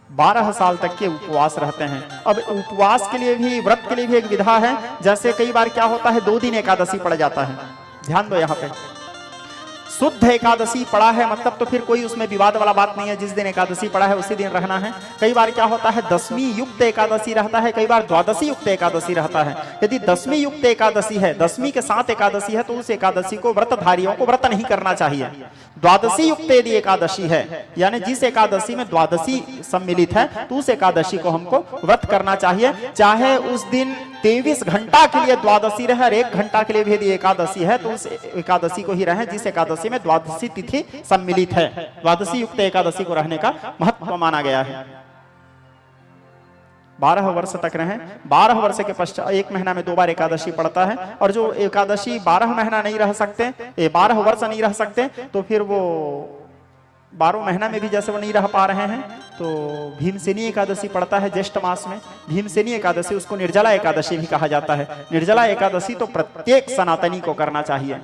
12 साल तक के उपवास रहते हैं। अब उपवास के लिए भी, व्रत के लिए भी एक विधा है। जैसे कई बार क्या होता है, 2 दिन एकादशी पड़ जाता है। ध्यान दो यहाँ पे, शुद्ध एकादशी पड़ा है मतलब तो फिर कोई उसमें विवाद वाला बात नहीं है, जिस दिन एकादशी पड़ा है उसी दिन रहना है। कई बार क्या होता है, दशमी युक्त एकादशी रहता है, कई बार द्वादशी युक्त एकादशी रहता है। यदि दशमी युक्त एकादशी है, दशमी के साथ एकादशी है, तो उस एकादशी को व्रतधारियों को व्रत नहीं करना चाहिए। द्वादशी युक्त यदि एकादशी है, यानी जिस एकादशी में द्वादशी सम्मिलित है, तो उस एकादशी को हमको व्रत करना चाहिए। चाहे उस दिन 23 घंटा के लिए द्वादशी रहे और 1 घंटा के लिए भी यदि एकादशी है, तो उस एकादशी को ही रहे जिस एकादशी में द्वादशी तिथि सम्मिलित है। द्वादशी युक्त एकादशी को रहने का महत्व माना गया है। 12 वर्ष तक रहें। 12 वर्ष के पश्चात 1 महीना में 2 बार एकादशी पड़ता है। और जो एकादशी 12 महीना नहीं रह सकते, 12 वर्ष नहीं रह सकते, तो फिर वो 12 महीना में भी जैसे वो नहीं रह पा रहे हैं, तो भीमसेनी एकादशी पड़ता है ज्येष्ठ मास में। भीमसेनी एकादशी, उसको निर्जला एकादशी भी कहा जाता है। निर्जला एकादशी तो प्रत्येक सनातनी को करना चाहिए।